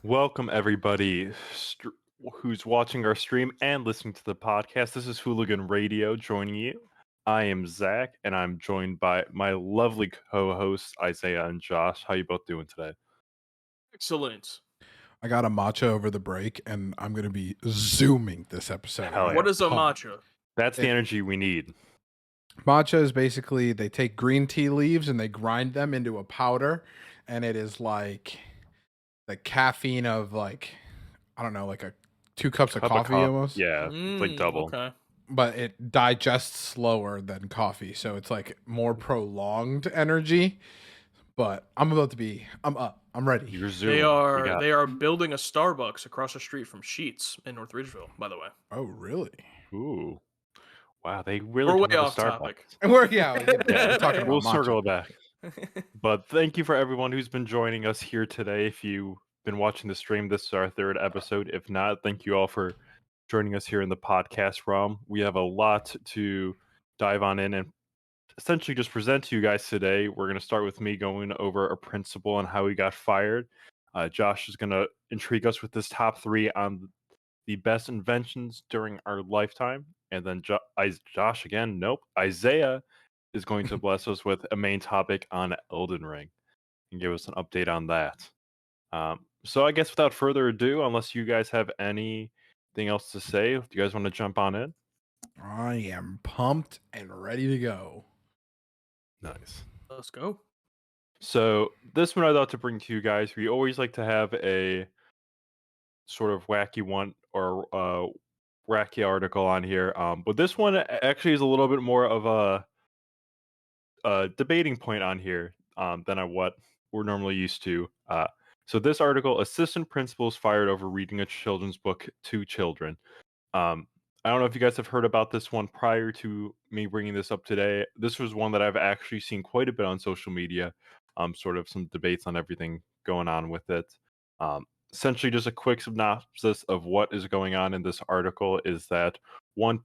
Welcome, everybody who's watching our stream and listening to the podcast. This is Hooligan Radio joining you. I am Zach, and I'm joined by my lovely co-hosts Isaiah and Josh. How you both doing today? Excellent. I got a matcha over the break, and I'm going to be zooming this episode. Hell yeah. What is a Pumped. matcha? That's the energy we need. Matcha is basically they take green tea leaves and they grind them into a powder, and it is like the caffeine of like 2 cups of coffee almost. Yeah, it's like double. Okay. But it digests slower than coffee, so it's like more prolonged energy. But I'm up. I'm ready. You're zooming. They are building a Starbucks across the street from Sheetz in North Ridgeville, by the way. Oh, really? Ooh. Wow, they really We're come way with off a Starbucks. topic. And we're talking about We'll matcha. circle it back. But thank you for everyone who's been joining us here today. If you've been watching the stream, this is our 3rd episode. If not, thank you all for joining us here in the podcast realm. We have a lot to dive on in and essentially just present to you guys today. We're going to start with me going over a principal and how he got fired. Josh is going to intrigue us with this top 3 on the best inventions during our lifetime. And then Josh again, Isaiah is going to bless us with a main topic on Elden Ring and give us an update on that. So I guess without further ado, unless you guys have anything else to say, do you guys want to jump on in? I am pumped and ready to go. Nice. Let's go. So this one I thought to bring to you guys. We always like to have a sort of wacky one or wacky article on here. But this one actually is a little bit more of a debating point on here than what we're normally used to. So this article, assistant principals fired over reading a children's book to children. I don't know if you guys have heard about this one prior to me bringing this up today. This was one that I've actually seen quite a bit on social media. Sort of some debates on everything going on with it. Essentially, just a quick synopsis of what is going on in this article is that one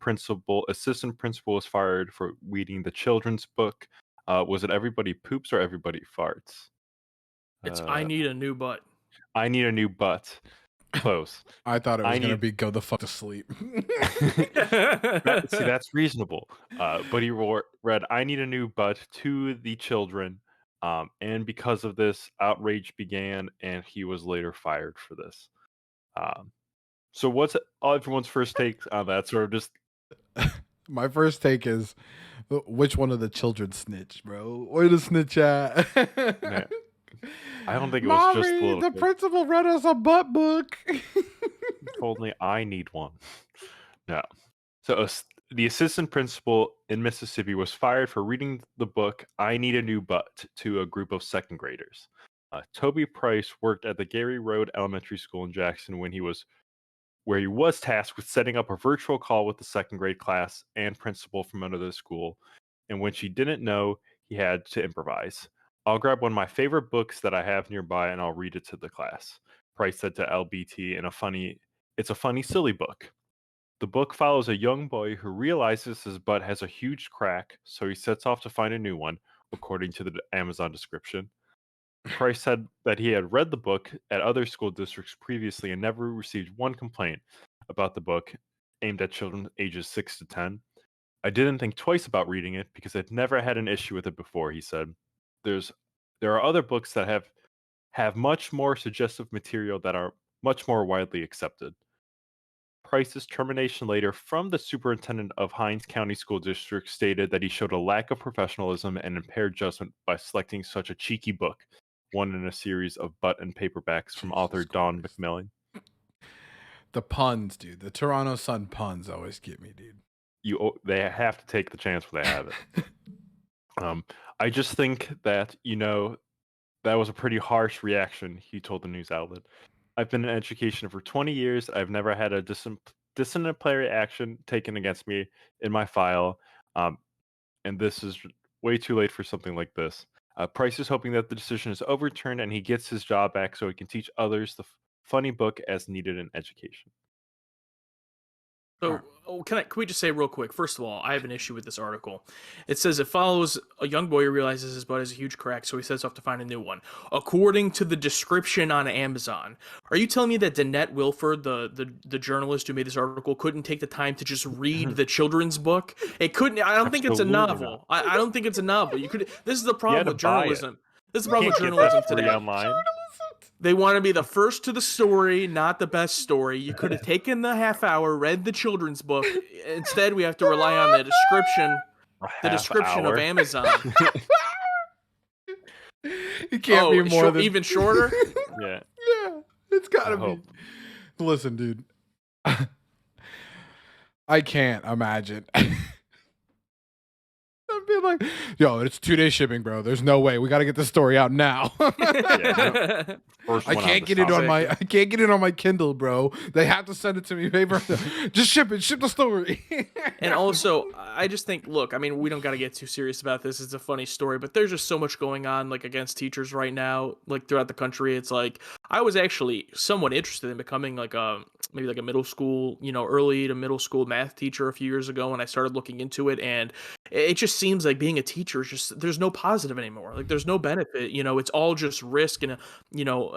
assistant principal was fired for reading the children's book. Was it Everybody Poops or Everybody Farts? It's I Need a New Butt. I Need a New Butt. Close. I thought it was going to be Go the fuck to sleep. See, that's reasonable. But he read I Need a New Butt to the children. And because of this, outrage began, and he was later fired for this. So what's everyone's first take on that? Sort of just... My first take is, which one of the children snitched, bro? Where the snitch at? Man, I don't think it was just a little the kid. principal read us a butt book. Told me I need one. No. So the assistant principal in Mississippi was fired for reading the book I Need a New Butt to a group of 2nd graders. Toby Price worked at the Gary Road Elementary School in Jackson where he was tasked with setting up a virtual call with the 2nd grade class and principal from another school, in which he didn't know he had to improvise. I'll grab one of my favorite books that I have nearby and I'll read it to the class, Price said to LBT it's a funny, silly book. The book follows a young boy who realizes his butt has a huge crack, so he sets off to find a new one, according to the Amazon description. Price said that he had read the book at other school districts previously and never received one complaint about the book aimed at children ages 6 to 10. I didn't think twice about reading it because I'd never had an issue with it before, he said. There are other books that have much more suggestive material that are much more widely accepted. Price's termination later from the superintendent of Hinds County School District stated that he showed a lack of professionalism and impaired judgment by selecting such a cheeky book, one in a series of butt and paperbacks from author Don McMillan. The puns, dude. The Toronto Sun puns always get me, dude. They have to take the chance when they have it. I just think that, that was a pretty harsh reaction, he told the news outlet. I've been in education for 20 years. I've never had a disciplinary action taken against me in my file. And this is way too late for something like this. Price is hoping that the decision is overturned and he gets his job back so he can teach others the funny book as needed in education. So, can we just say real quick? First of all, I have an issue with this article. It says it follows a young boy who realizes his butt is a huge crack, so he sets off to find a new one. According to the description on Amazon, are you telling me that Danette Wilford, the journalist who made this article, couldn't take the time to just read the children's book? It couldn't. I don't think it's a Absolutely novel. I don't think it's a novel. You could. This is the You problem had to with buy it. journalism. This is the You problem with can't get journalism that free today. online. They want to be the first to the story, not the best story. You could have taken the half hour, read the children's book. Instead, we have to rely on the description of Amazon. It can't be more than even shorter. Yeah. Yeah, it's gotta I be. hope. Listen, dude. I can't imagine. I'd be like, yo, it's 2-day shipping, bro. There's no way. We got to get this story out now. Yeah, First I one can't on get the it top. on I can't get it on my Kindle, bro. They have to send it to me paper. Just ship it. Ship the story. And also, I just think, look, I mean, we don't got to get too serious about this. It's a funny story, but there's just so much going on, like, against teachers right now, like, throughout the country. It's like, I was actually somewhat interested in becoming, like, maybe like a middle school, early to middle school math teacher a few years ago, and I started looking into it, and it just seems like being a teacher is just, there's no positive anymore. Like, there's no benefit, it's all just risk and,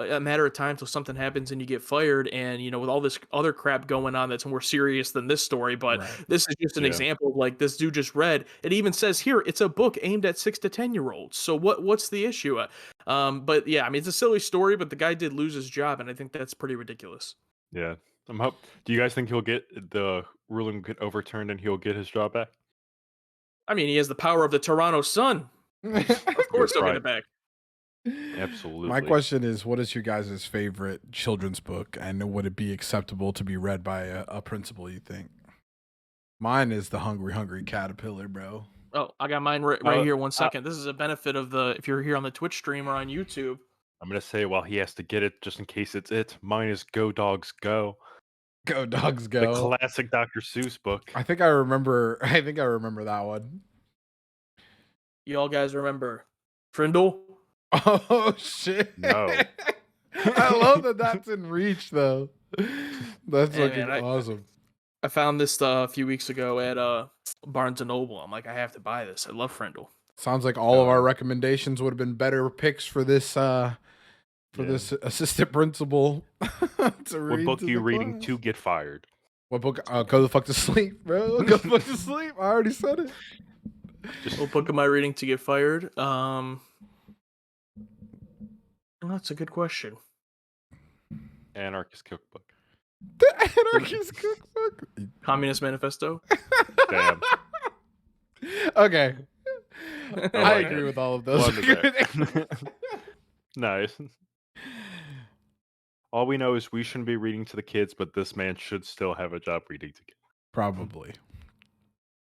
a matter of time till something happens and you get fired. And, with all this other crap going on that's more serious than this story, but Right. this is just an Yeah. example of, like, this dude just read. It even says here, it's a book aimed at 6 to 10-year-olds. So what's the issue? But yeah, I mean, it's a silly story, but the guy did lose his job, and I think that's pretty ridiculous. Yeah. Do you guys think he'll get the ruling get overturned and he'll get his job back? I mean, he has the power of the Toronto Sun. Of course he'll get it back. Absolutely. My question is, what is your guys' favorite children's book, and would it be acceptable to be read by a principal, you think? Mine is The Hungry Hungry Caterpillar, bro. Oh, I got mine right here. 1 second. This is a benefit of if you're here on the Twitch stream or on YouTube. I'm going to say while he has to get it, just in case it's it, mine is Go Dogs Go. Go Dogs Go. The classic Dr. Seuss book. I think I remember that one. Y'all guys remember Frindle? Oh shit! No. I love that that's in reach though. That's Yeah, fucking man, awesome. I found this a few weeks ago at Barnes and Noble. I'm like, I have to buy this. I love Frindle. Sounds like all of our recommendations would have been better picks for this this assistant principal. What book are you reading to get fired? What book? Go the fuck to sleep, bro. Go the fuck to sleep. I already said it. What book am I reading to get fired? That's a good question. Anarchist Cookbook. The Anarchist Cookbook. Communist Manifesto. Damn. Okay. I like agree it. with all of those. Love it. Nice. All we know is we shouldn't be reading to the kids, but this man should still have a job reading to kids. Probably.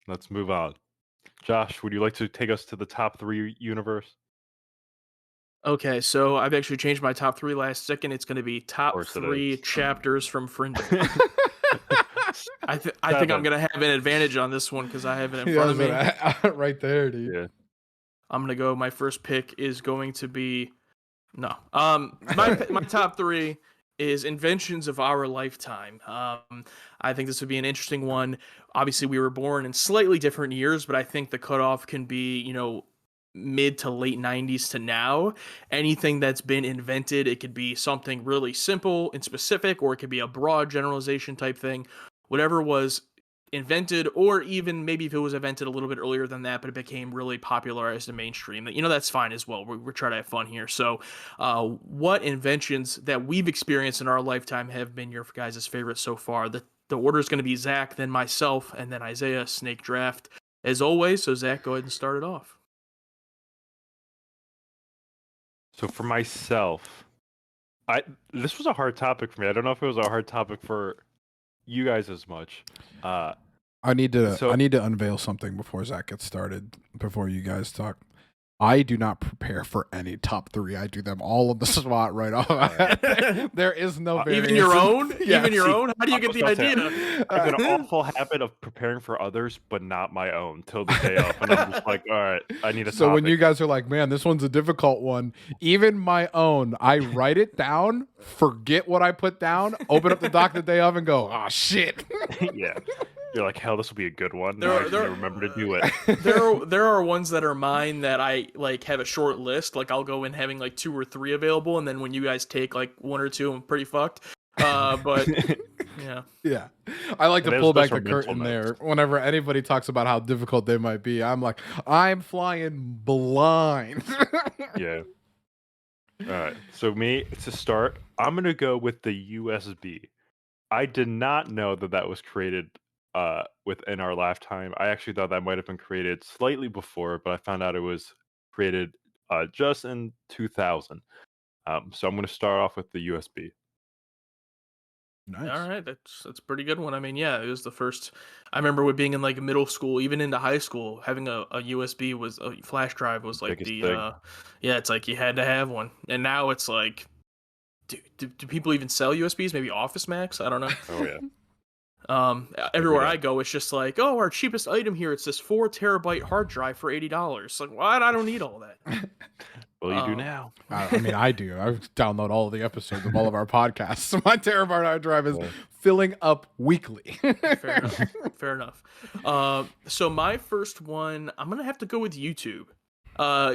Let's move on. Josh, would you like to take us to the top 3 universe? Okay, so I've actually changed my top 3 last second. It's going to be top course it 3 is. chapters from Frindle. I think I'm going to have an advantage on this one because I have it in front of me. Right there, dude. Yeah. I'm going to go. My first pick is going to be my top 3 is Inventions of Our Lifetime. I think this would be an interesting one. Obviously, we were born in slightly different years, but I think the cutoff can be, mid to late 90s to now. Anything that's been invented, it could be something really simple and specific, or it could be a broad generalization type thing. Whatever was invented, or even maybe if it was invented a little bit earlier than that, but it became really popularized and mainstream, that's fine as well. We're trying to have fun here. So what inventions that we've experienced in our lifetime have been your guys' favorite so far? The order is going to be Zach, then myself, and then Isaiah. Snake draft as always. So Zach, go ahead and start it off. So for myself, this was a hard topic for me. I don't know if it was a hard topic for you guys as much. I need to unveil something before Zach gets started, before you guys talk. I do not prepare for any top 3. I do them all on the spot right off. There is no variation. Even your own? Yeah. Even your own? How do you get the idea? I have an awful habit of preparing for others, but not my own till the day of. And I'm just like, all right, I need a So when topic. you guys are like, man, this one's a difficult one, even my own, I write it down, forget what I put down, open up the doc the day of and go, oh, shit. Yeah. You're like, hell, this will be a good one. There Now I are- just there need to are- remember to do it. there are ones that are mine that I like have a short list. Like I'll go in having like 2 or 3 available, and then when you guys take like 1 or 2, I'm pretty fucked. But yeah, Yeah. I like to And pull those back are the mental curtain notes. there. Whenever anybody talks about how difficult they might be, I'm like, I'm flying blind. Yeah. All right. So me to start, I'm gonna go with the USB. I did not know that that was created within our lifetime. I actually thought that might have been created slightly before, but I found out it was created just in 2000. So I'm going to start off with the USB. Nice. all right, that's a pretty good one. I mean, yeah, it was the first. I remember with being in like middle school, even into high school, having a USB was a flash drive was like Biggest the thing. yeah, it's like you had to have one, and now it's like. Do people even sell USBs? Maybe Office Max? I don't know. Oh yeah. Everywhere don't. I go, it's just like, oh, our cheapest item here. It's this 4 terabyte hard drive for $80. Like, what? I don't need all that. Well, you do now. I mean, I do. I download all the episodes of all of our podcasts. My terabyte hard drive is Yeah. filling up weekly. Fair enough. Fair enough. So my first one, I'm gonna have to go with YouTube.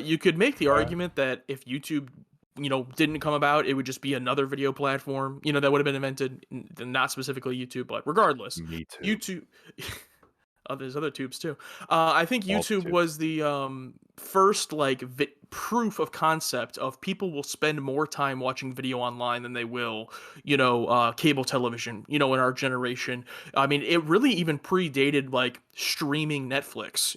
You could make the argument that if YouTube, didn't come about, it would just be another video platform, that would have been invented, not specifically YouTube, but regardless, Me too. YouTube. Oh, there's other tubes too. I think All the YouTube tubes. was the first like proof of concept of people will spend more time watching video online than they will, cable television. In our generation, I mean, it really even predated like streaming Netflix.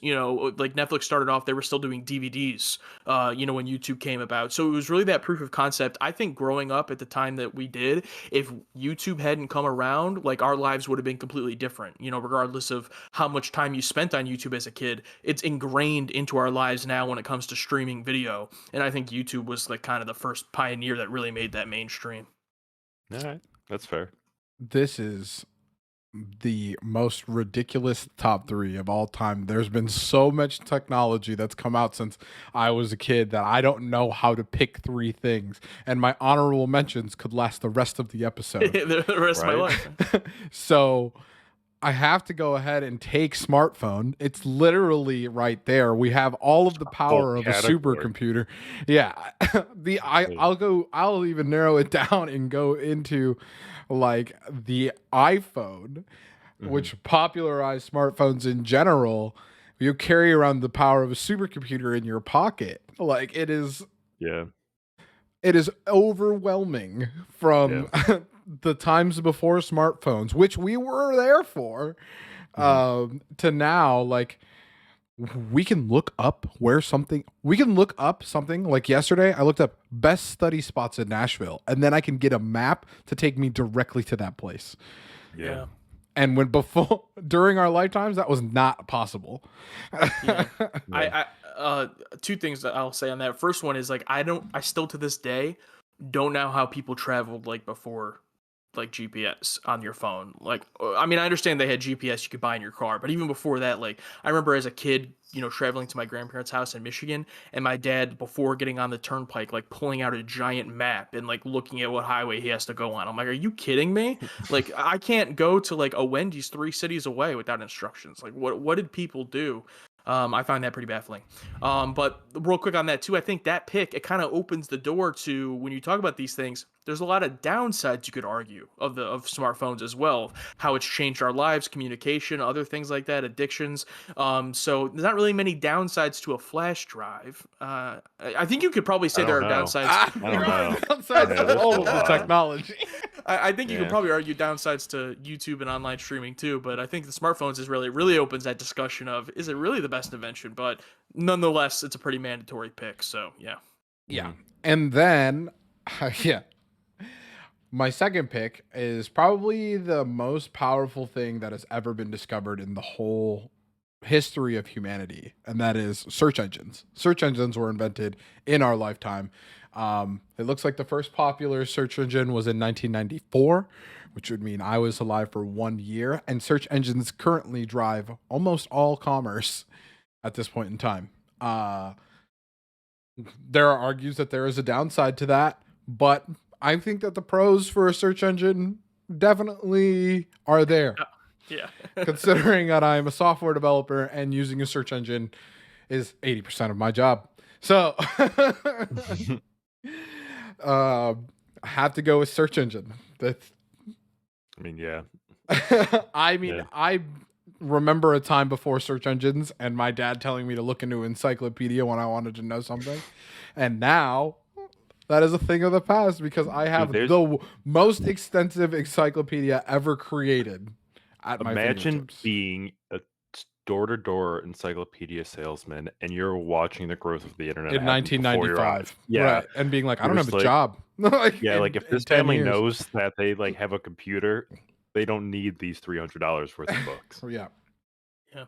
Like Netflix started off, they were still doing DVDs. When YouTube came about, so it was really that proof of concept. I think growing up at the time that we did, if YouTube hadn't come around, like our lives would have been completely different. Regardless of how much time you spent on YouTube as a kid, it's ingrained into our lives now when it comes to streaming video. And I think YouTube was like kind of the first pioneer that really made that mainstream. All right. That's fair. This is the most ridiculous top 3 of all time. There's been so much technology that's come out since I was a kid that I don't know how to pick 3 things. And my honorable mentions could last the rest of the episode. The rest of my Right. life. So I have to go ahead and take smartphone. It's literally right there. We have all of the power of a category. supercomputer. Yeah. I'll even narrow it down and go into like the iPhone, which popularized smartphones in general. You carry around the power of a supercomputer in your pocket. Like it is Yeah. overwhelming from the times before smartphones, which we were there for, to now. Like we can look up something like yesterday. I looked up best study spots in Nashville, and then I can get a map to take me directly to that place. Yeah. And during our lifetimes, that was not possible. Yeah. I 2 things that I'll say on that. First one is like I still to this day don't know how people traveled like before like GPS on your phone. Like I mean, I understand they had GPS you could buy in your car, but even before that, like I remember as a kid, traveling to my grandparents' house in Michigan, and my dad before getting on the turnpike like pulling out a giant map and like looking at what highway he has to go on. I'm like, are you kidding me? Like I can't go to like a Wendy's 3 cities away without instructions. Like what did people do? I find that pretty baffling. But real quick on that too, I think that pick, it kind of opens the door to when you talk about these things. There's a lot of downsides you could argue of smartphones as well, how it's changed our lives, communication, other things like that, addictions. So there's not really many downsides to a flash drive. I think you could probably say I there are don't know. downsides. I don't know. Downsides Yeah, to there's all a of the lot. technology. I think you could Yeah. probably argue downsides to YouTube and online streaming too, but I think the smartphones is really opens that discussion of is it really the best invention? But nonetheless, it's a pretty mandatory pick. So yeah. Yeah. And then, yeah. My second pick is probably the most powerful thing that has ever been discovered in the whole history of humanity, and that is search engines. Search engines were invented in our lifetime. It looks like the first popular search engine was in 1994, which would mean I was alive for 1 year, and search engines currently drive almost all commerce at this point in time. There are argues that there is a downside to that, but I think that the pros for a search engine definitely are there. Yeah. Considering that I'm a software developer and using a search engine is 80% of my job. So I have to go with search engine. That's I mean, yeah. I mean, Yeah. I remember a time before search engines and my dad telling me to look into encyclopedia when I wanted to know something. And now that is a thing of the past because I Dude, have there's the most extensive encyclopedia ever created at my imagine fingertips. being a door-to-door encyclopedia salesman and you're watching the growth of the internet In happen before your eyes. 1995. Yeah. Right. And being like, I You're don't have just a like, job. Like yeah, like if in this 10 family years. knows that they like have a computer, they don't need these $300 worth of books. Yeah. Yeah.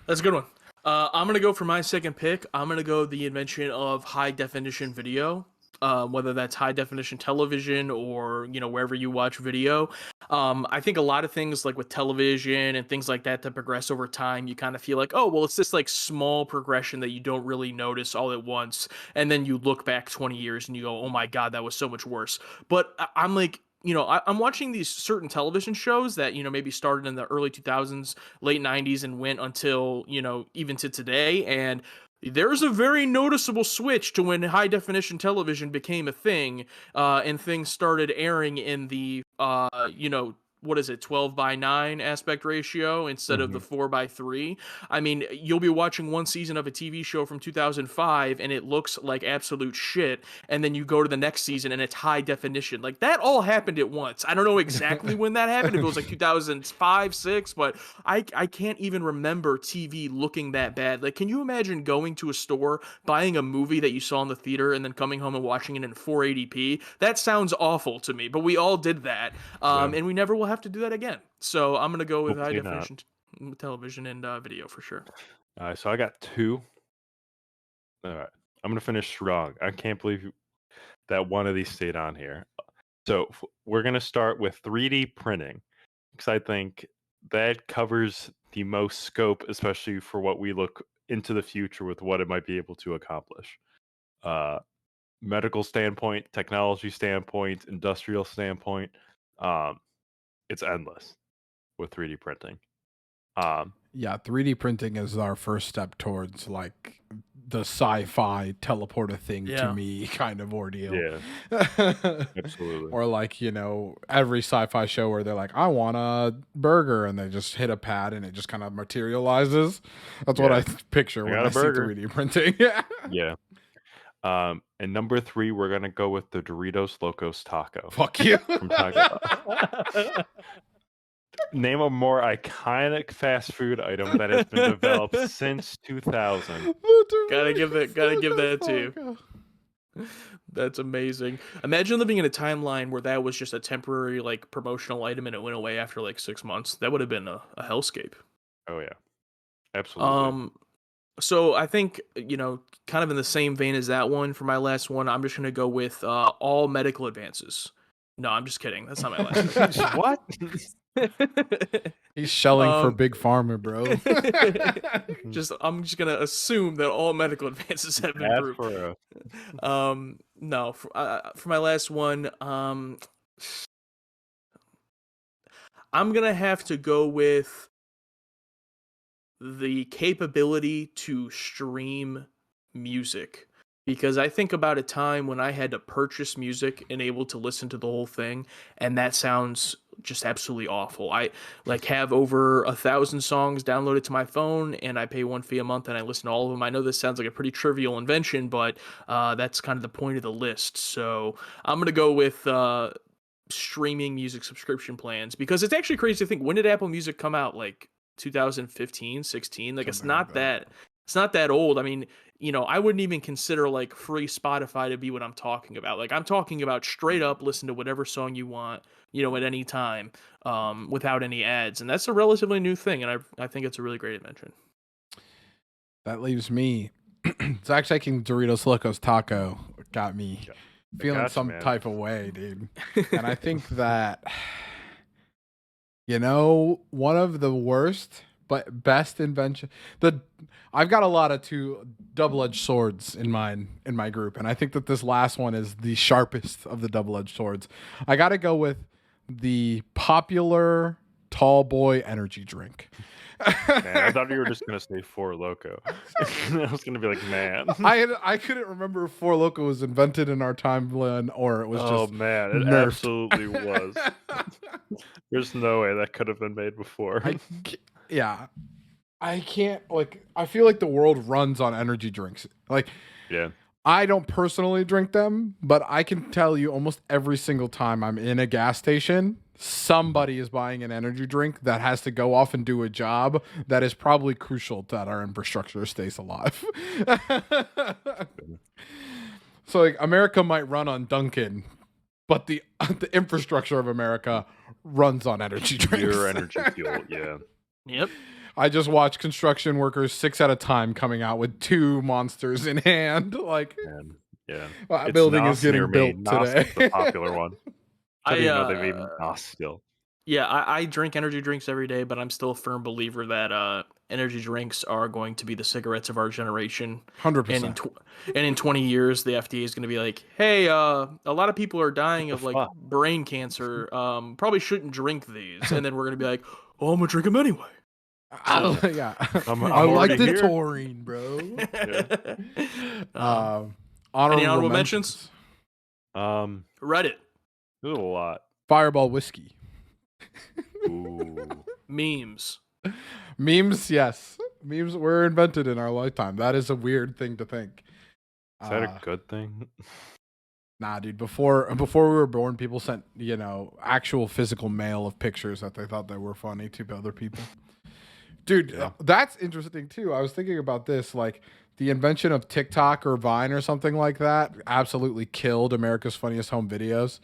That's a good one. I'm gonna go for my second pick. I'm gonna go the invention of high definition video, whether that's high definition television or wherever you watch video. I think a lot of things like with television and things like that progress over time. You kind of feel like, oh well, it's this like small progression that you don't really notice all at once, and then you look back 20 years and you go, oh my god, that was so much worse. But I'm like, I'm watching these certain television shows that, maybe started in the early 2000s, late 90s, and went until, even to today. And there's a very noticeable switch to when high definition television became a thing, and things started airing in the, what is it, 12:9 aspect ratio instead of the Mhm. 4:3. I mean, you'll be watching one season of a TV show from 2005 and it looks like absolute shit, and then you go to the next season and it's high definition. Like that all happened at once. I don't know exactly when that happened, if it was like 2005, 6, but I can't even remember TV looking that bad. Like, can you imagine going to a store, buying a movie that you saw in the theater, and then coming home and watching it in 480p? That sounds awful to me, but we all did that, Yeah. and we never will have to do that again. So I'm gonna go with high Hopefully not. definition television and video for sure. So I got two. All right. I'm gonna finish strong. I can't believe that one of these stayed on here. So we're gonna start with 3D printing because I think that covers the most scope, especially for what we look into the future with what it might be able to accomplish. Uh, Medical standpoint, technology standpoint, industrial standpoint, um, it's endless with 3D printing. Um, Yeah, 3D printing is our first step towards like the sci-fi teleport a thing to Yeah. me kind of ordeal. yeah, absolutely. Or like, every sci-fi show where they're like, I want a burger and they just hit a pad and it just kind of materializes. That's what Yeah. I picture I when got I a see burger. 3D printing. Yeah. Yeah. And number 3, we're gonna go with the Doritos Locos Taco Fuck you. from Taco Bell. Name a more iconic fast food item that has been developed since 2000. Gotta give that to you. That's amazing. Imagine living in a timeline where that was just a temporary like promotional item and it went away after like 6 months. That would have been a hellscape. Oh yeah, absolutely. So I think, kind of in the same vein as that one, for my last one, I'm just gonna go with all medical advances. No, I'm just kidding. That's not my last pick. What? He's shelling for Um, Big Pharma, bro. I'm just gonna assume that all medical advances have been Bad proved. for No, for my last one, I'm gonna have to go with the capability to stream music, because I think about a time when I had to purchase music and able to listen to the whole thing, and that sounds just absolutely awful. I like have over 1,000 songs downloaded to my phone, and I pay one fee a month, and I listen to all of them. I know this sounds like a pretty trivial invention, but that's kind of the point of the list. So I'm gonna go with streaming music subscription plans, because it's actually crazy to think, when did Apple Music come out? Like 2015, 16? Like it's Something like not that. it's not that old. I mean, I wouldn't even consider like free Spotify to be what I'm talking about. Like I'm talking about straight up listen to whatever song you want, at any time, without any ads. And that's a relatively new thing, and I think it's a really great invention. That leaves me. Zach taking Doritos Locos Taco got me Yeah. feeling Gotcha, some man. type of way, dude. And I think that, one of the worst but best invention. I've got a lot of two double-edged swords in my group, and I think that this last one is the sharpest of the double-edged swords. I got to go with the popular Tall Boy energy drink. Man, I thought you were just gonna say Four Loco. I was gonna be like, man. I couldn't remember if Four Loco was invented in our timeline or it was Oh just man, it nerfed. absolutely was. There's no way that could have been made before. Yeah. I can't, like, I feel like the world runs on energy drinks. Like, Yeah. I don't personally drink them, but I can tell you almost every single time I'm in a gas station, somebody is buying an energy drink that has to go off and do a job that is probably crucial that our infrastructure stays alive. So, like, America might run on Dunkin', but the infrastructure of America runs on energy drinks. Pure energy fuel, yeah. Yep. I just watched construction workers 6 at a time coming out with 2 monsters in hand. Like, Man, yeah. that It's building is Nos getting near built me. Nos today. is the popular one. I didn't know they made I Nos still. Yeah, I drink energy drinks every day, but I'm still a firm believer that energy drinks are going to be the cigarettes of our generation. 100%. And in 20 years, the FDA is going to be like, hey, a lot of people are dying of like fuck? brain cancer. Probably shouldn't drink these. And then we're going to be like, oh, I'm going to drink them anyway. Yeah. I'm I like already the here. taurine, bro. Any Honorable honorable mentions. Reddit. There's a lot. Fireball whiskey. Ooh. Memes. Memes, yes. Memes were invented in our lifetime. That is a weird thing to think. Is that a good thing? Nah, dude. Before we were born, people sent, actual physical mail of pictures that they thought they were funny to other people. Dude, Yeah. that's interesting too. I was thinking about this, like the invention of TikTok or Vine or something like that absolutely killed America's Funniest Home Videos.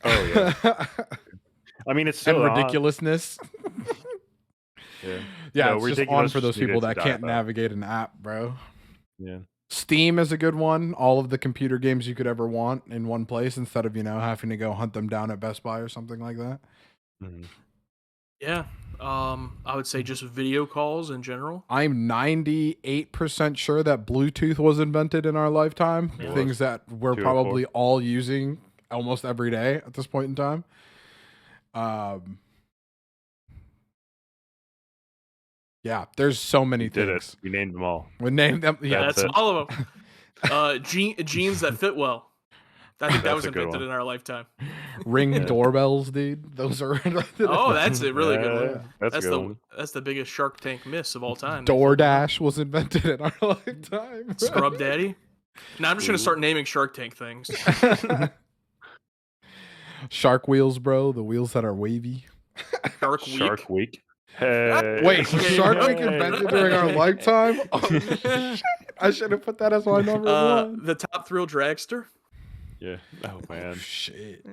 Oh yeah. I mean, it's still And on. ridiculousness. Yeah. Yeah, No, it's just on ridiculous for those just needed people to that die can't out. navigate an app, bro. Yeah. Steam is a good one. All of the computer games you could ever want in one place instead of, having to go hunt them down at Best Buy or something like that. Mhm. Yeah. I would say just video calls in general. I'm 98% sure that Bluetooth was invented in our lifetime. It Things that we're 204. probably all using almost every day at this point in time. Yeah, there's so many We did things. it. We named them all. We named them. Yeah, That's That's it. all of them. Jeans that fit well. I think that That's was a good invented one. in our lifetime. Ring Yeah. doorbells, dude. Those are Oh, that's a really good one. That's a good That's the biggest Shark Tank miss of all time. DoorDash was invented in our lifetime. bro. Scrub Daddy. Now I'm just gonna Ooh. start naming Shark Tank things. Shark wheels, bro. The wheels that are wavy. Shark Week. Shark Week. Hey. Wait, Okay. Shark Week Hey. invented during our lifetime? Oh, shit. I should have put that as my number one. The Top Thrill Dragster. Yeah. Oh man. Shit.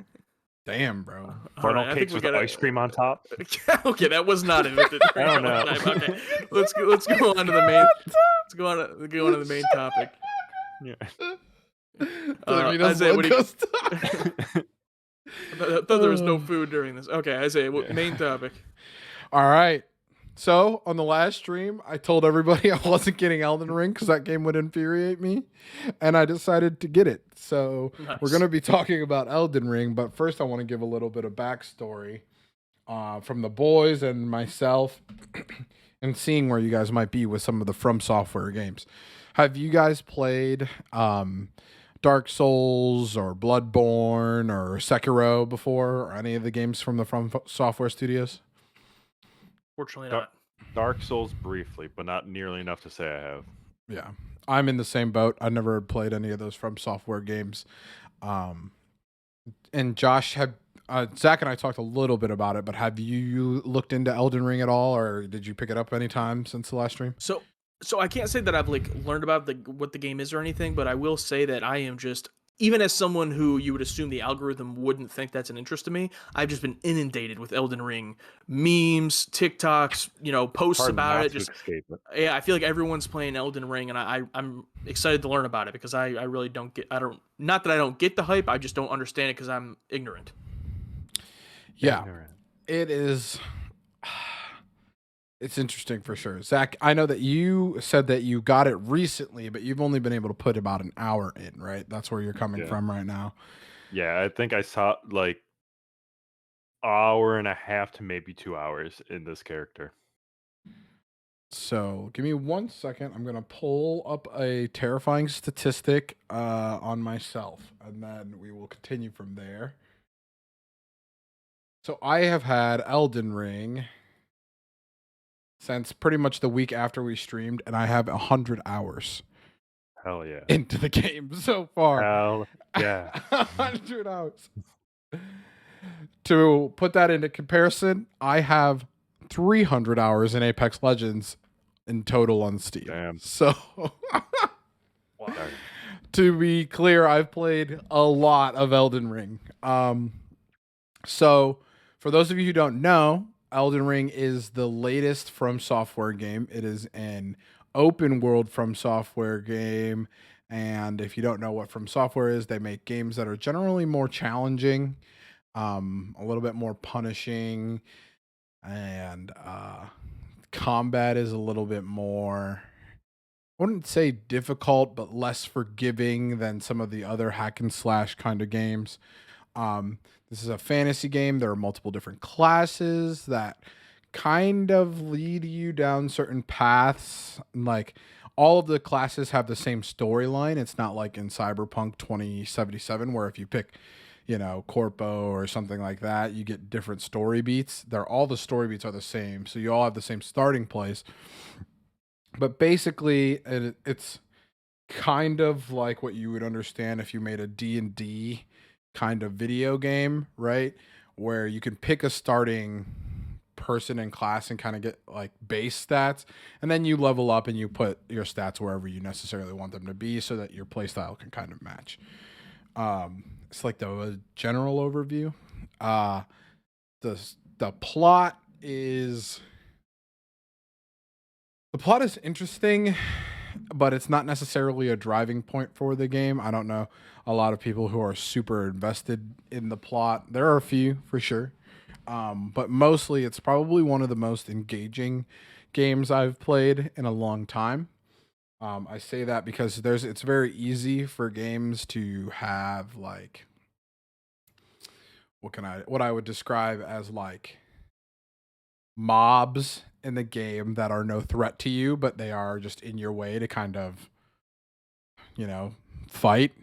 Damn, bro. All Funnel right, I think cakes we with gotta- ice cream on top. Okay, that was not invented. I don't know. Okay, let's go on to the main. Let's go on to the main topic. Yeah. Isaiah, what do you? Locust. I thought there was no food during this. Okay, Isaiah, main topic. All right. So on the last stream, I told everybody I wasn't getting Elden Ring because that game would infuriate me, and I decided to get it. So Nice. we're going to be talking about Elden Ring, but first I want to give a little bit of backstory from the boys and myself, and seeing where you guys might be with some of the From Software games. Have you guys played Dark Souls or Bloodborne or Sekiro before, or any of the games from the From Software studios? Fortunately Dark- not. Dark Souls briefly, but not nearly enough to say I have. Yeah, I'm in the same boat. I never played any of those From Software games. And Josh, had Zach and I talked a little bit about it, but have you looked into Elden Ring at all, or did you pick it up any time since the last stream? So I can't say that I've like learned about what the game is or anything, but I will say that I am just, even as someone who you would assume the algorithm wouldn't think that's an interest to me, I've just been inundated with Elden Ring memes, TikToks, posts Hard about not it. to Just escape it. yeah, I feel like everyone's playing Elden Ring, and I'm excited to learn about it because I really don't get. Not that I don't get the hype, I just don't understand it because I'm ignorant. Yeah, Ignorant. it is. It's interesting for sure. Zach, I know that you said that you got it recently, but you've only been able to put about an hour in, right? That's where you're coming Yeah. from right now. Yeah, I think I saw hour and a half to maybe 2 hours in this character. So give me 1 second. I'm gonna pull up a terrifying statistic on myself, and then we will continue from there. So I have had Elden Ring since pretty much the week after we streamed, and I have 100 hours Hell yeah. into the game so far. Hell yeah. 100 hours. To put that into comparison, I have 300 hours in Apex Legends in total on Steam. Damn. So, to be clear, I've played a lot of Elden Ring. So, for those of you who don't know, Elden Ring is the latest From Software game. It is an open world From Software game. And if you don't know what From Software is, they make games that are generally more challenging, a little bit more punishing, and combat is a little bit more, I wouldn't say difficult, but less forgiving than some of the other hack and slash kind of games. This is a fantasy game. There are multiple different classes that kind of lead you down certain paths. Like, all of the classes have the same storyline. It's not like in Cyberpunk 2077 where if you pick, Corpo or something like that, you get different story beats. All the story beats are the same, so you all have the same starting place. But basically, it's kind of like what you would understand if you made a D&D kind of video game, right? Where you can pick a starting person and class and kind of get like base stats, and then you level up and you put your stats wherever you necessarily want them to be so that your playstyle can kind of match. It's like the general overview. The plot is interesting, but it's not necessarily a driving point for the game. I don't know a lot of people who are super invested in the plot. There are a few for sure. But mostly it's probably one of the most engaging games I've played in a long time. I say that because it's very easy for games to have like, what I would describe as like mobs in the game that are no threat to you, but they are just in your way to kind of, fight.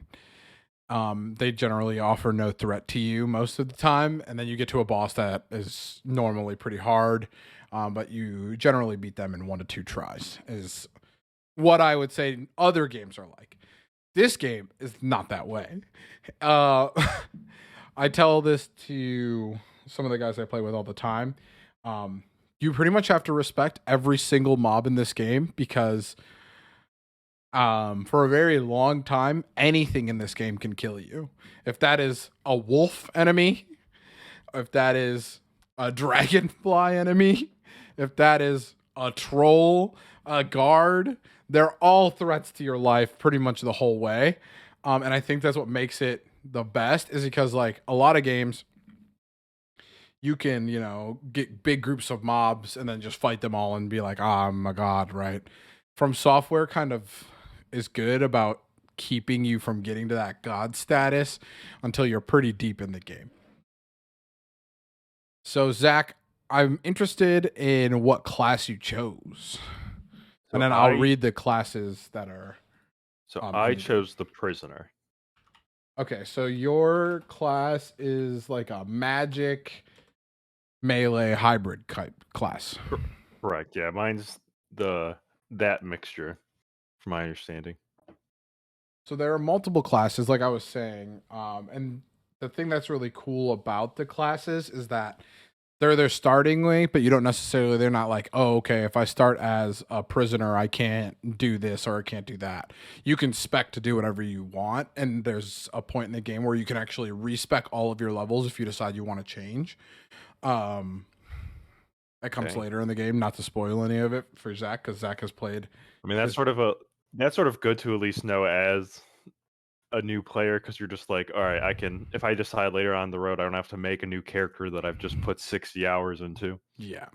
They generally offer no threat to you most of the time, and then you get to a boss that is normally pretty hard, but you generally beat them in 1 to 2 tries, is what I would say other games are like. This game is not that way. I tell this to some of the guys I play with all the time. You pretty much have to respect every single mob in this game because for a very long time, anything in this game can kill you. If that is a wolf enemy, if that is a dragonfly enemy, if that is a troll, a guard, they're all threats to your life pretty much the whole way. And I think that's what makes it the best, is because like a lot of games, you can, get big groups of mobs and then just fight them all and be like, oh my God, right? From Software kind of is good about keeping you from getting to that God status until you're pretty deep in the game. So, Zach, I'm interested in what class you chose. And then I'll read the classes that are. So I chose the prisoner. Okay, so your class is like a magic melee hybrid type class. Correct. Yeah, mine's that mixture, from my understanding. So there are multiple classes, like I was saying, and the thing that's really cool about the classes is that they're their starting way, but they're not like, oh, okay, if I start as a prisoner, I can't do this or I can't do that. You can spec to do whatever you want, and there's a point in the game where you can actually respec all of your levels if you decide you want to change. That comes later in the game, not to spoil any of it for Zach, because Zach has played. I mean, that's sort of good to at least know as a new player, because you're just like, all right, if I decide later on the road, I don't have to make a new character that I've just put 60 hours into. Yeah.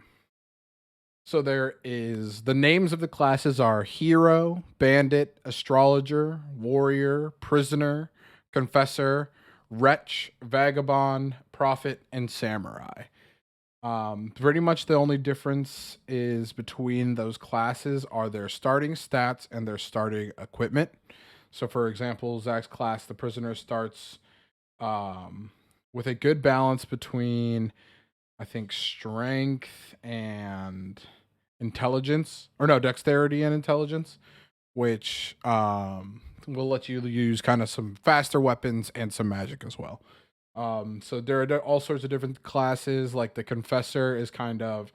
So the names of the classes are Hero, Bandit, Astrologer, Warrior, Prisoner, Confessor, Wretch, Vagabond, prophet, and samurai. Pretty much the only difference is between those classes are their starting stats and their starting equipment. So, for example, Zach's class, the prisoner, starts with a good balance between, I think, strength and intelligence, or no, dexterity and intelligence, which will let you use kind of some faster weapons and some magic as well. So there are all sorts of different classes. Like the confessor is kind of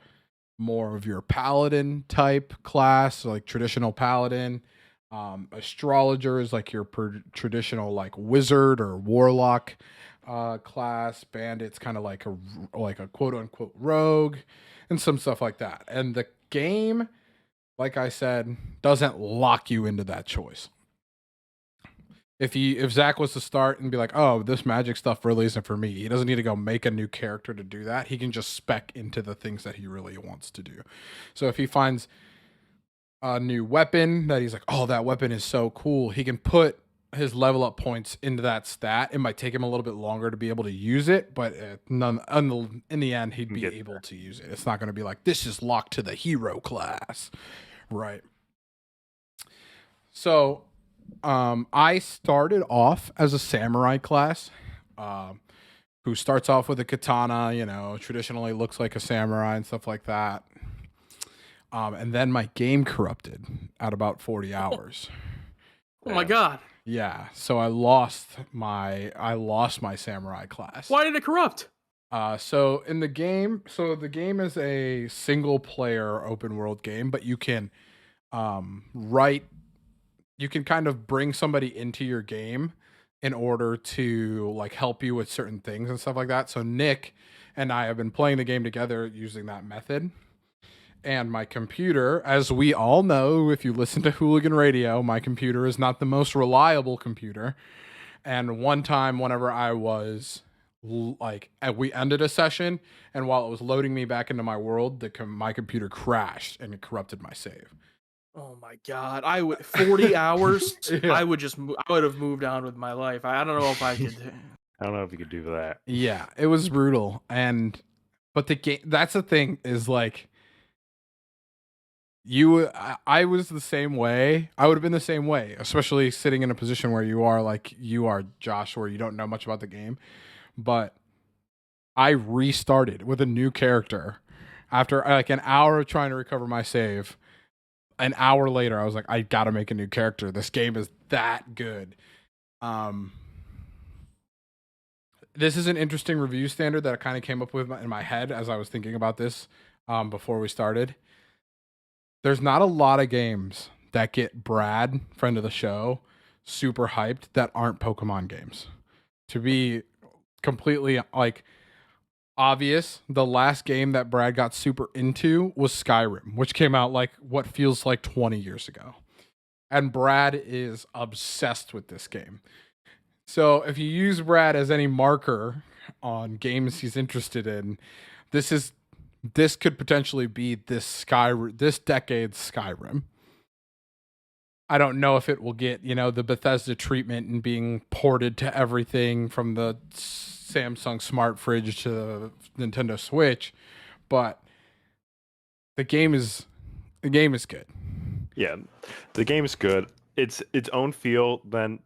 more of your paladin type class, so like traditional paladin. Astrologer is like your traditional like wizard or warlock class. Bandit's kind of like a quote unquote rogue, and some stuff like that. And the game, like I said, doesn't lock you into that choice. If Zach was to start and be like, oh, this magic stuff really isn't for me, he doesn't need to go make a new character to do that. He can just spec into the things that he really wants to do. So if he finds a new weapon that he's like, oh, that weapon is so cool, he can put his level up points into that stat. It might take him a little bit longer to be able to use it, but in the end, he'd be able to use it. It's not going to be like, this is locked to the hero class. Right. So I started off as a samurai class, who starts off with a katana, traditionally looks like a samurai and stuff like that. And then my game corrupted at about 40 hours. Oh my god. Yeah, so I lost my samurai class. Why did it corrupt? So the game is a single player open world game, but you can you can kind of bring somebody into your game in order to like help you with certain things and stuff like that. So Nick and I have been playing the game together using that method. And my computer, as we all know, if you listen to Hooligan Radio, my computer is not the most reliable computer. And one time, whenever I was we ended a session, and while it was loading me back into my world, my computer crashed and it corrupted my save. Oh my god! 40 hours. Yeah. I would have moved on with my life. I don't know if I could. I don't know if you could do that. Yeah, it was brutal. But the game, that's the thing, is like, I was the same way. I would have been the same way, especially sitting in a position where you are, Josh, where you don't know much about the game. But I restarted with a new character after like an hour of trying to recover my save. An hour later, I was like, I gotta make a new character. This game is that good. This is an interesting review standard that I kind of came up with in my head as I was thinking about this before we started. There's not a lot of games that get Brad, friend of the show, super hyped that aren't Pokemon games. To be completely like obvious, the last game that Brad got super into was Skyrim, which came out like what feels like 20 years ago. And Brad is obsessed with this game. So if you use Brad as any marker on games he's interested in, this could potentially be this decade's Skyrim. I don't know if it will get, the Bethesda treatment and being ported to everything from the Samsung smart fridge to the Nintendo Switch, but the game is good. Yeah, the game is good. It's its own feel. Then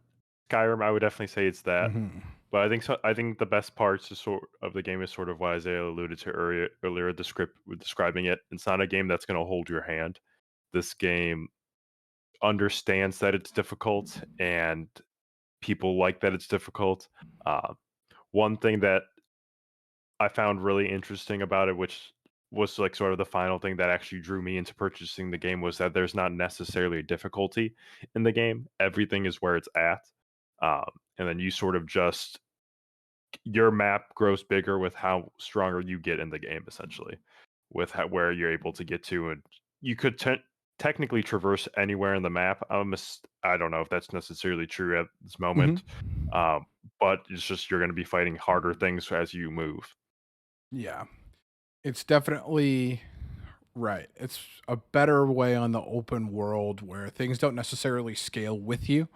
Skyrim, I would definitely say it's that. Mm-hmm. But I think the best parts of the game is sort of what Isaiah alluded to earlier. The script describing it. It's not a game that's going to hold your hand. This game understands that it's difficult, and people like that it's difficult. One thing that I found really interesting about it, which was like sort of the final thing that actually drew me into purchasing the game, was that there's not necessarily a difficulty in the game. Everything is where it's at. And then you sort of just, your map grows bigger with how stronger you get in the game, essentially, with where you're able to get to. And you could technically traverse anywhere in the map. I don't know if that's necessarily true at this moment, but it's just you're going to be fighting harder things as you move. Yeah, it's definitely right. It's a better way on the open world where things don't necessarily scale with you.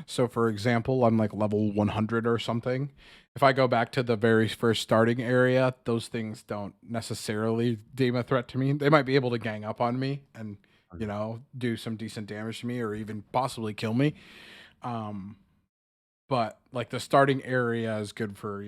So, for example, I'm like level 100 or something, if I go back to the very first starting area, those things don't necessarily deem a threat to me. They might be able to gang up on me and, do some decent damage to me or even possibly kill me. Um, but like the starting area is good for,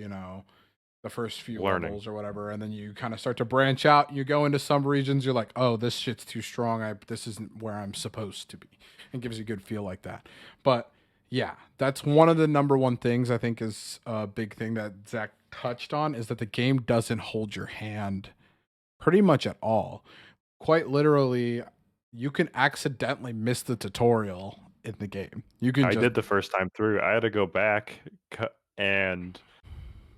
the first few Learning. levels or whatever, and then you kind of start to branch out. And you go into some regions, you're like, oh, this shit's too strong. This isn't where I'm supposed to be. It gives you a good feel like that. But yeah, that's one of the number one things I think is a big thing that Zach touched on is that the game doesn't hold your hand pretty much at all. Quite literally, you can accidentally miss the tutorial in the game. You can I just did the first time through. I had to go back and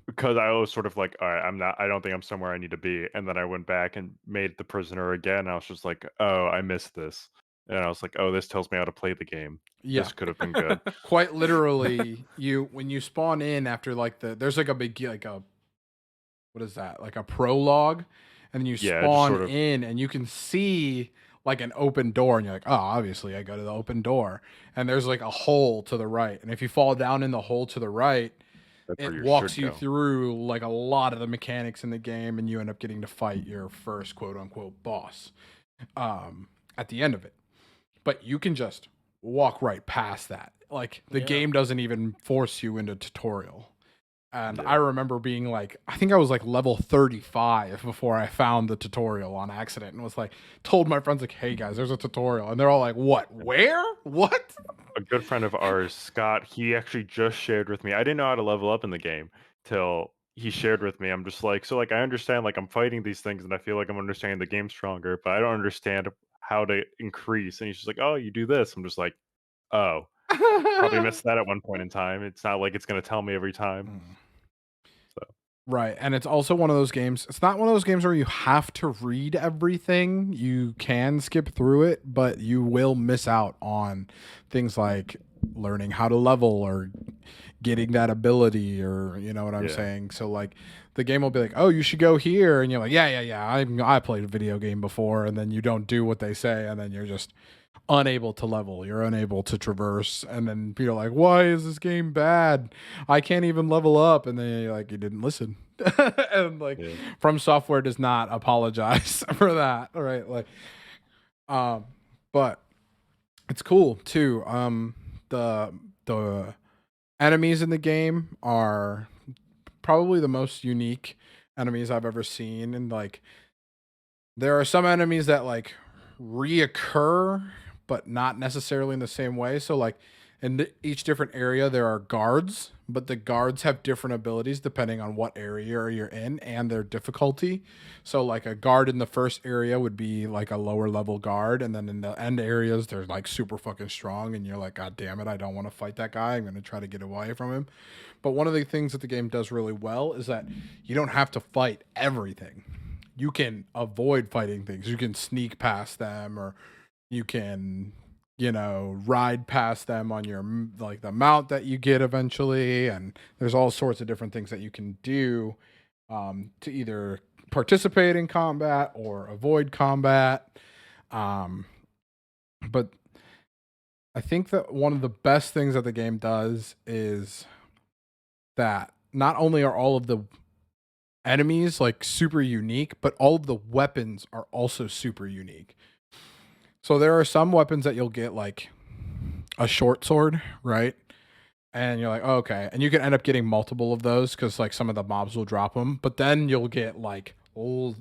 because I was sort of like, all right, I don't think I'm somewhere I need to be. And then I went back and made the prisoner again. And I was just like, oh, I missed this. And I was like, oh, this tells me how to play the game. yeah. This could have been good. Quite literally, when you spawn in after like there's like a big like a what is that, like a prologue, and then you Yeah, just spawn sort of in and you can see like an open door, and you're like, oh, obviously I go to the open door, and there's like a hole to the right, and if you fall down in the hole to the right, that's where it you walks should you go. through like a lot of the mechanics in the game, and you end up getting to fight your first quote unquote boss at the end of it. But you can just walk right past that. Like the Yeah. game doesn't even force you into tutorial. And Yeah. I remember being like, I think I was like level 35 before I found the tutorial on accident and was like, told my friends, like, hey guys, there's a tutorial. And they're all like, what? Where? What? A good friend of ours, Scott, he actually just shared with me. I didn't know how to level up in the game till he shared with me. I'm just like, so like I understand like I'm fighting these things and I feel like I'm understanding the game stronger, but I don't understand how to increase. And he's just like, oh, you do this. I'm just like, oh, probably missed that at one point in time. It's not like it's gonna tell me every time. So Right. And it's also one of those games. It's not one of those games where you have to read everything. You can skip through it, but you will miss out on things like learning how to level or getting that ability, or you know what I'm yeah. saying? So like the game will be like, "Oh, you should go here." And you're like, "Yeah, yeah, yeah. I played a video game before." And then you don't do what they say, and then you're just unable to level, you're unable to traverse, and then people are like, why is this game bad? I can't even level up. And then you're like, you didn't listen. And like Yeah. From Software does not apologize for that, right? Like but it's cool too. The enemies in the game are probably the most unique enemies I've ever seen, and like there are some enemies that like reoccur, but not necessarily in the same way. So like each different area, there are guards, but the guards have different abilities depending on what area you're in and their difficulty. So like a guard in the first area would be like a lower level guard, and then in the end areas, they're like super fucking strong, and you're like, God damn it, I don't want to fight that guy. I'm going to try to get away from him. But one of the things that the game does really well is that you don't have to fight everything. You can avoid fighting things. You can sneak past them, or you can, ride past them on your like the mount that you get eventually. And there's all sorts of different things that you can do to either participate in combat or avoid combat. But I think that one of the best things that the game does is that not only are all of the enemies like super unique, but all of the weapons are also super unique. So there are some weapons that you'll get like a short sword, right? And you're like, oh, okay. And you can end up getting multiple of those because like some of the mobs will drop them. But then you'll get like old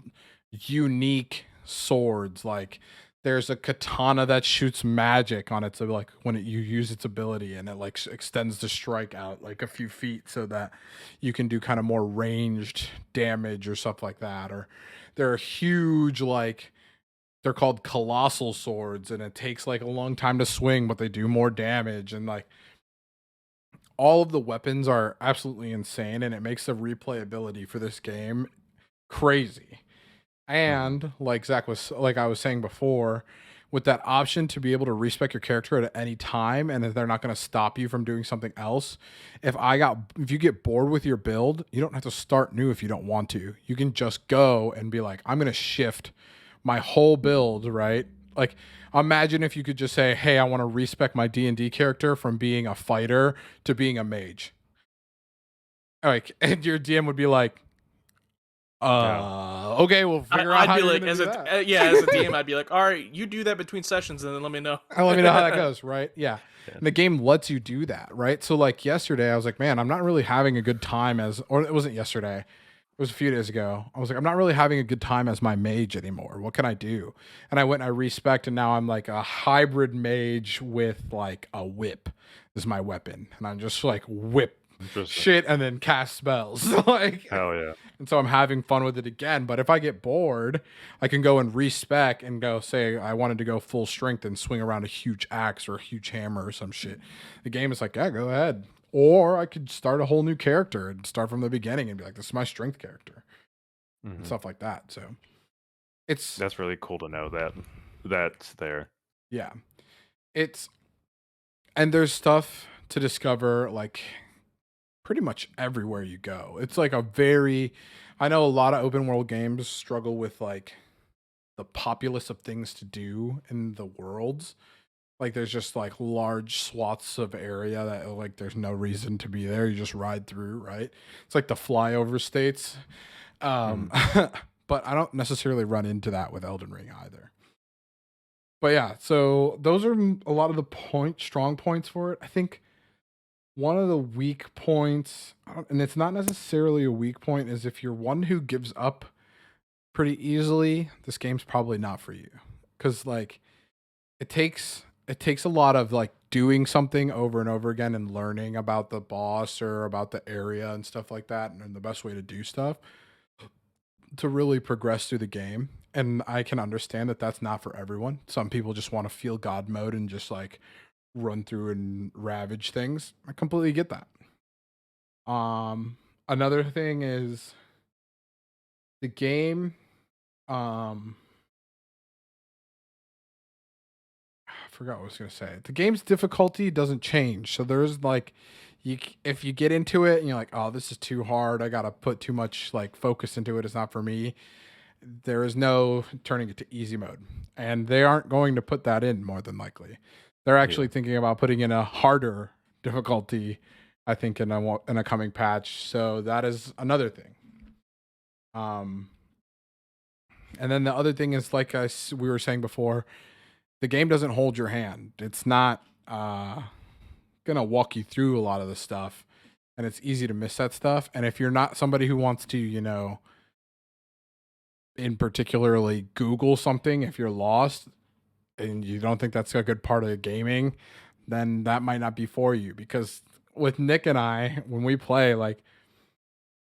unique swords. Like there's a katana that shoots magic on it. So like when you use its ability, and it like extends the strike out like a few feet so that you can do kind of more ranged damage or stuff like that. Or there are huge like they're called colossal swords, and it takes like a long time to swing, but they do more damage. And like all of the weapons are absolutely insane, and it makes the replayability for this game crazy. And like I was saying before, with that option to be able to respec your character at any time, and that they're not going to stop you from doing something else. If you get bored with your build, you don't have to start new if you don't want to. You can just go and be like, I'm going to shift my whole build, right? Like imagine if you could just say, hey, I want to respec my D&D character from being a fighter to being a mage. like, and your DM would be like, Yeah. okay, we'll figure out I'd how be you're like, gonna as do a that. as a DM, I'd be like, all right, you do that between sessions, and then let me know. And let me know how that goes, right? Yeah. Yeah. And the game lets you do that, right? So like yesterday, I was like, man, I'm not really having a good time or it wasn't yesterday. It was a few days ago. I was like, I'm not really having a good time as my mage anymore. What can I do? And I went and I respec, and now I'm like a hybrid mage with like a whip is my weapon. And I'm just like whip Interesting. shit and then cast spells. Like, Hell yeah. and so I'm having fun with it again. But if I get bored, I can go and respec and go say I wanted to go full strength and swing around a huge axe or a huge hammer or some shit. The game is like, yeah, go ahead. Or I could start a whole new character and start from the beginning and be like, this is my strength character and stuff like that. So it's That's really cool to know that that's there. yeah, it's and there's stuff to discover like pretty much everywhere you go. It's like I know a lot of open world games struggle with like the populace of things to do in the worlds. Like there's just like large swaths of area that like there's no reason to be there. You just ride through, right? It's like the flyover states. But I don't necessarily run into that with Elden Ring either. But yeah, so those are a lot of the strong points for it. I think one of the weak points, and it's not necessarily a weak point, is if you're one who gives up pretty easily, this game's probably not for you. Because like it takes a lot of like doing something over and over again and learning about the boss or about the area and stuff like that, and the best way to do stuff to really progress through the game. And I can understand that that's not for everyone. Some people just want to feel God mode and just like run through and ravage things. I completely get that. Another thing is the game I forgot what I was going to say. The game's difficulty doesn't change. So there's like if you get into it and you're like, "Oh, this is too hard. I got to put too much like focus into it. It's not for me." There is no turning it to easy mode. And they aren't going to put that in more than likely. They're actually thinking about putting in a harder difficulty, I think in a coming patch. So that is another thing. And then the other thing is like we were saying before, the game doesn't hold your hand. It's not gonna walk you through a lot of the stuff, and it's easy to miss that stuff. And if you're not somebody who wants to, in particularly Google something, if you're lost and you don't think that's a good part of gaming, then that might not be for you. Because with Nick and I, when we play, like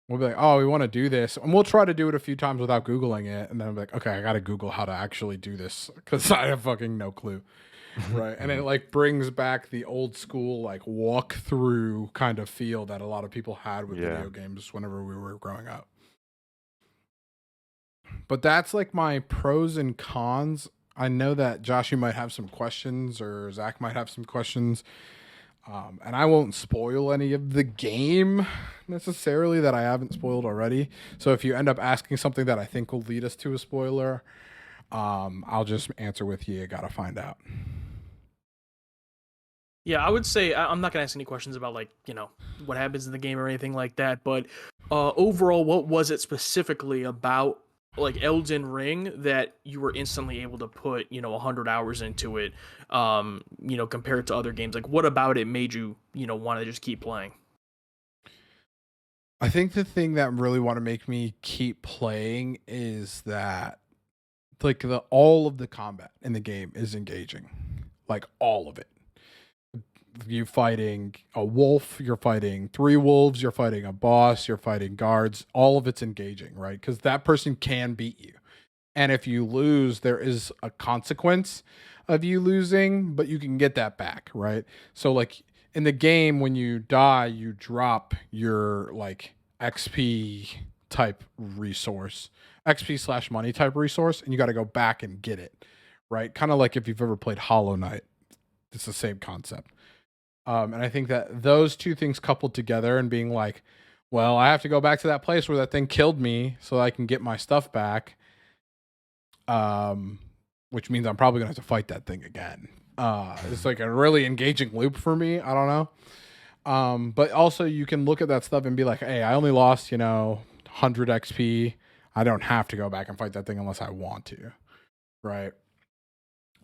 we'll be like, oh, we want to do this, and we'll try to do it a few times without Googling it, and then I'm like, okay, I gotta Google how to actually do this because I have fucking no clue. Right. And it like brings back the old school like walk through kind of feel that a lot of people had with video games whenever we were growing up. But that's like my pros and cons. I know that Josh, you might have some questions, or Zach might have some questions. And I won't spoil any of the game necessarily that I haven't spoiled already. So if you end up asking something that I think will lead us to a spoiler, I'll just answer with you gotta find out. Yeah, I would say I'm not gonna ask any questions about like what happens in the game or anything like that. But overall, what was it specifically about like Elden Ring that you were instantly able to put 100 hours into it? Compared to other games, like what about it made you want to just keep playing? I think the thing that really want to make me keep playing is that like all of the combat in the game is engaging, like all of it. You fighting a wolf, you're fighting 3 wolves, you're fighting a boss, you're fighting guards. All of it's engaging, right? Because that person can beat you, and if you lose, there is a consequence of you losing, but you can get that back, right? So like in the game, when you die, you drop your like XP type resource, XP/money type resource, and you got to go back and get it, right? Kind of like if you've ever played Hollow Knight, it's the same concept. And I think that those two things coupled together and being like, well, I have to go back to that place where that thing killed me so I can get my stuff back. Which means I'm probably gonna have to fight that thing again. It's like a really engaging loop for me. I don't know. But also you can look at that stuff and be like, hey, I only lost, 100 XP. I don't have to go back and fight that thing unless I want to. Right.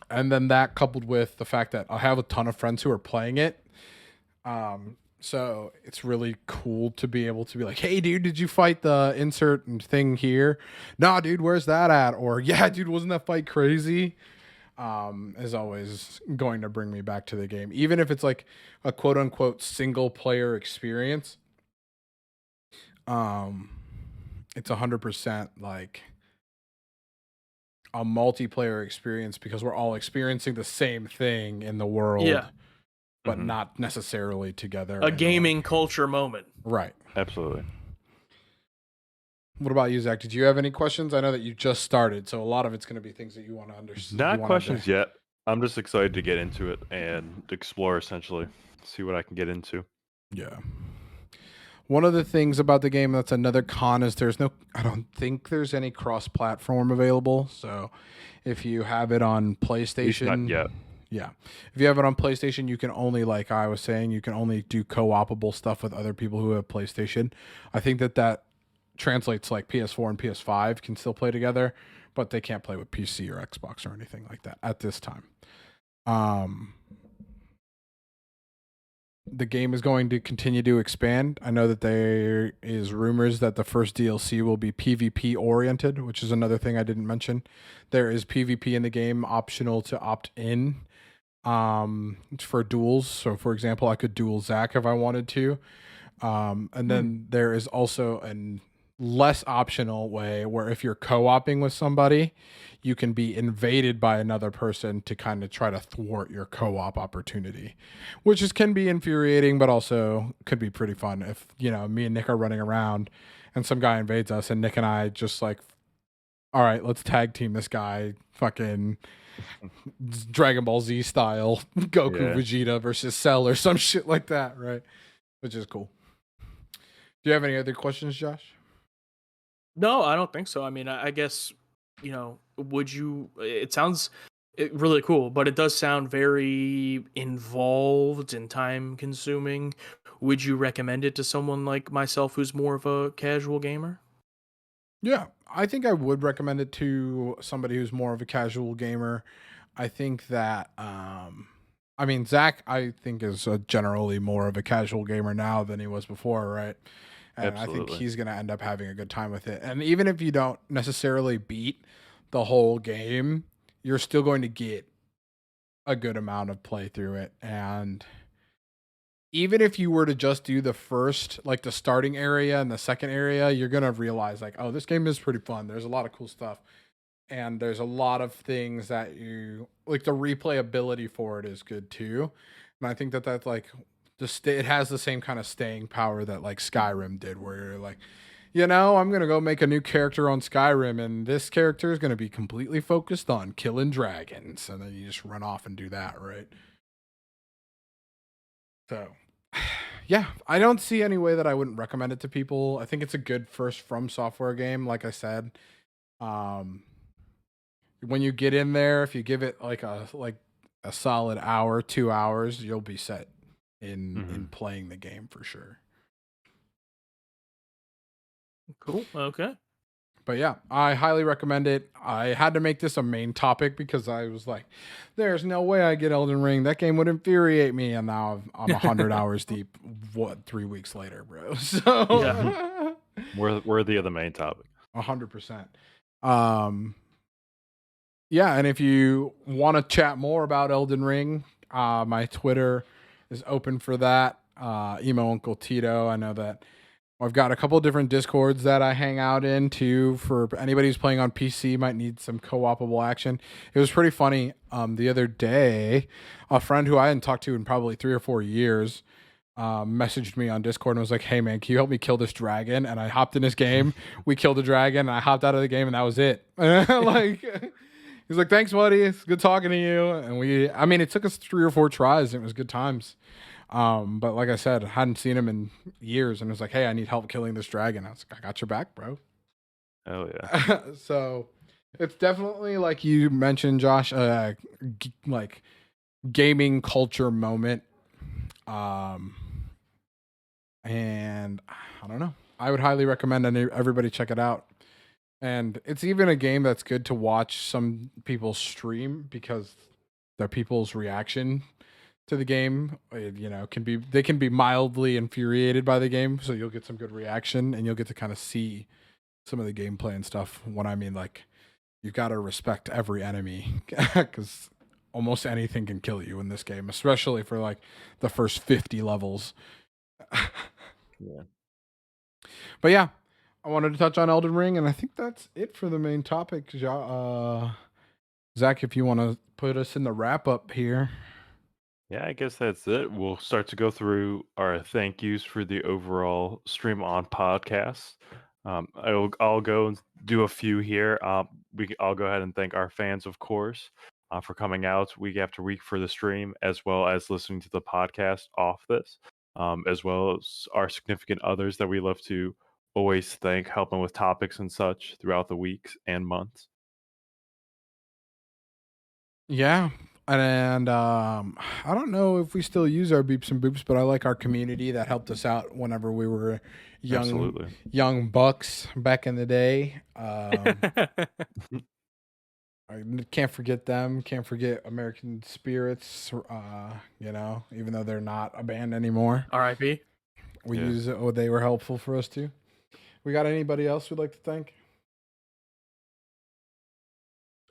And then that coupled with the fact that I have a ton of friends who are playing it. So it's really cool to be able to be like, hey, dude, did you fight the insert thing here? Nah, dude, where's that at? Or, yeah, dude, wasn't that fight crazy? Is always going to bring me back to the game. Even if it's like a quote unquote single player experience, it's 100% like a multiplayer experience because we're all experiencing the same thing in the world. Yeah. But not necessarily together. A gaming culture moment. Right. Absolutely. What about you, Zach? Did you have any questions? I know that you just started, so a lot of it's going to be things that you want to understand. Not questions yet. I'm just excited to get into it and explore, essentially. See what I can get into. Yeah. One of the things about the game that's another con is I don't think there's any cross-platform available. So if you have it on PlayStation... Not yet. Yeah. If you have it on PlayStation, you can only, like I was saying, you can only do co-opable stuff with other people who have PlayStation. I think that translates like PS4 and PS5 can still play together, but they can't play with PC or Xbox or anything like that at this time. The game is going to continue to expand. I know that there is rumors that the first DLC will be PvP oriented, which is another thing I didn't mention. There is PvP in the game, optional to opt in. For duels. So for example, I could duel Zach if I wanted to. And then there is also a less optional way where if you're co-oping with somebody, you can be invaded by another person to kind of try to thwart your co-op opportunity, which can be infuriating, but also could be pretty fun if, me and Nick are running around and some guy invades us and Nick and I just like, all right, let's tag team this guy, fucking Dragon Ball Z style, Goku Vegeta versus Cell or some shit like that, right? Which is cool. Do you have any other questions, Josh? No, I don't think so. I mean, I guess, it sounds really cool, but it does sound very involved and time consuming. Would you recommend it to someone like myself who's more of a casual gamer? Yeah, I think I would recommend it to somebody who's more of a casual gamer. I think that, Zach, I think is generally more of a casual gamer now than he was before, right? And Absolutely. I think he's going to end up having a good time with it. And even if you don't necessarily beat the whole game, you're still going to get a good amount of play through it. And even if you were to just do the first, like the starting area and the second area, you're going to realize like, oh, this game is pretty fun. There's a lot of cool stuff. And there's a lot of things that you like. The replayability for it is good too. And I think that that's like it has the same kind of staying power that like Skyrim did, where you're like, I'm going to go make a new character on Skyrim and this character is going to be completely focused on killing dragons. And then you just run off and do that. Right. So yeah, I don't see any way that I wouldn't recommend it to people. I think it's a good first From Software game. Like I said, when you get in there, if you give it like a solid hour, 2 hours, you'll be set in playing the game for sure. Cool. Okay. But yeah, I highly recommend it. I had to make this a main topic because I was like, there's no way I get Elden Ring. That game would infuriate me. And now I'm 100 hours deep, 3 weeks later, bro. So yeah. Worthy of the main topic. 100%. Yeah, and if you want to chat more about Elden Ring, my Twitter is open for that. Emo Uncle Tito. I know that I've got a couple of different Discords that I hang out in too. For anybody who's playing on PC, might need some co-opable action. It was pretty funny. The other day, a friend who I hadn't talked to in probably 3 or 4 years messaged me on Discord and was like, hey man, can you help me kill this dragon? And I hopped in this game. We killed the dragon and I hopped out of the game and that was it. He's like, thanks, buddy. It's good talking to you. And it took us 3 or 4 tries. And it was good times. But like I said, I hadn't seen him in years. And it was like, hey, I need help killing this dragon. I was like, I got your back, bro. Oh, yeah. So it's definitely, like you mentioned, Josh, like gaming culture moment. and I don't know. I would highly recommend everybody check it out. And it's even a game that's good to watch some people stream because the people's reaction to the game, they can be mildly infuriated by the game, so you'll get some good reaction and you'll get to kind of see some of the gameplay and stuff. When I mean, like, you've got to respect every enemy because almost anything can kill you in this game, especially for like the first 50 levels. Yeah. But yeah, I wanted to touch on Elden Ring, and I think that's it for the main topic. Zach, if you want to put us in the wrap up here. Yeah, I guess that's it. We'll start to go through our thank yous for the overall Stream On podcast. I'll go and do a few here. I'll go ahead and thank our fans, of course, for coming out week after week for the stream, as well as listening to the podcast off this, as well as our significant others that we love to always thank, helping with topics and such throughout the weeks and months. Yeah. And I don't know if we still use our beeps and boops, but I like our community that helped us out whenever we were Absolutely. young bucks back in the day. I can't forget them. Can't forget American Spirits. Even though they're not a band anymore, R.I.P. we Yeah. use it. Oh, they were helpful for us too. We got anybody else we'd like to thank?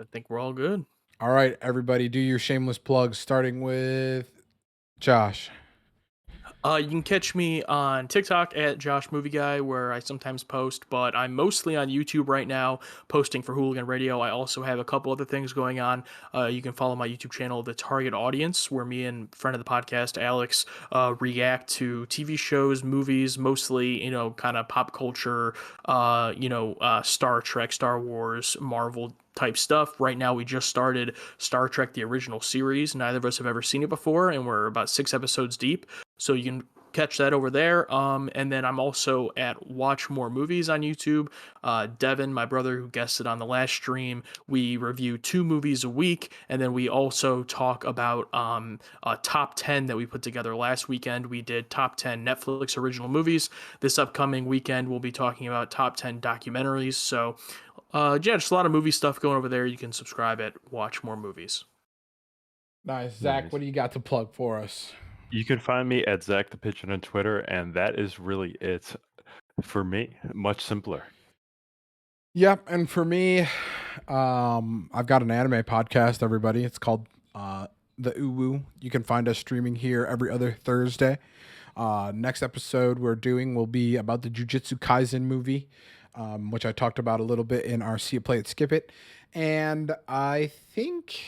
I think we're all good. All right, everybody, do your shameless plugs, starting with Josh. You can catch me on TikTok at Josh Movie Guy, where I sometimes post, but I'm mostly on YouTube right now, posting for Hooligan Radio. I also have a couple other things going on. You can follow my YouTube channel, The Target Audience, where me and friend of the podcast, Alex, react to TV shows, movies, mostly, kind of pop culture, Star Trek, Star Wars, Marvel type stuff. Right now, we just started Star Trek, the original series. Neither of us have ever seen it before, and we're about 6 episodes deep. So you can catch that over there. And then I'm also at Watch More Movies on YouTube. Devin, my brother who guested on the last stream, we review 2 movies a week, and then we also talk about a top 10 that we put together last weekend. We did top 10 Netflix original movies. This upcoming weekend, we'll be talking about top 10 documentaries. So just a lot of movie stuff going over there. You can subscribe at Watch More Movies. Nice. Zach, Nice. what do you got to plug for us? You can find me at Zach the Pigeon on Twitter, and that is really it for me. Much simpler. Yep, and for me, I've got an anime podcast, everybody. It's called The Uwu. You can find us streaming here every other Thursday. Next episode we're doing will be about the Jujutsu Kaisen movie, which I talked about a little bit in our See It, Play It, Skip It. And I think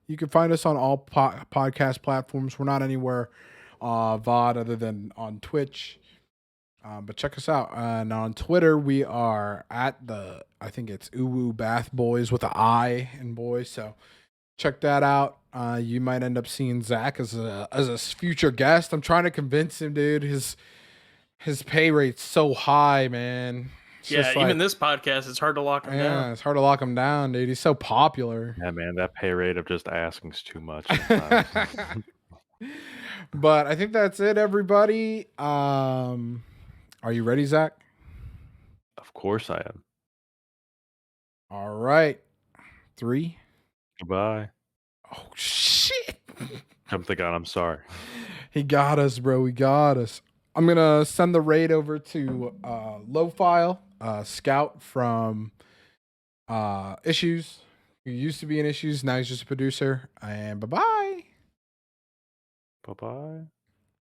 you can find us on all podcast platforms. We're not anywhere VOD other than on Twitch. But check us out. And on Twitter, we are at I think it's Uwu Bath Boys with an I in boys. So check that out. You might end up seeing Zach as a future guest. I'm trying to convince him, dude. His pay rate's so high, man. Even this podcast, it's hard to lock him down. Yeah, it's hard to lock him down, dude. He's so popular. Yeah, man, that pay rate of just asking is too much sometimes. But I think that's it, everybody. Are you ready, Zach? Of course I am. All right. 3. Goodbye. Oh, shit. Jump the gun. I'm sorry. He got us, bro. He got us. I'm going to send the raid over to Low File, Scout from Issues. He used to be in Issues. Now he's just a producer. And bye-bye. Bye-bye.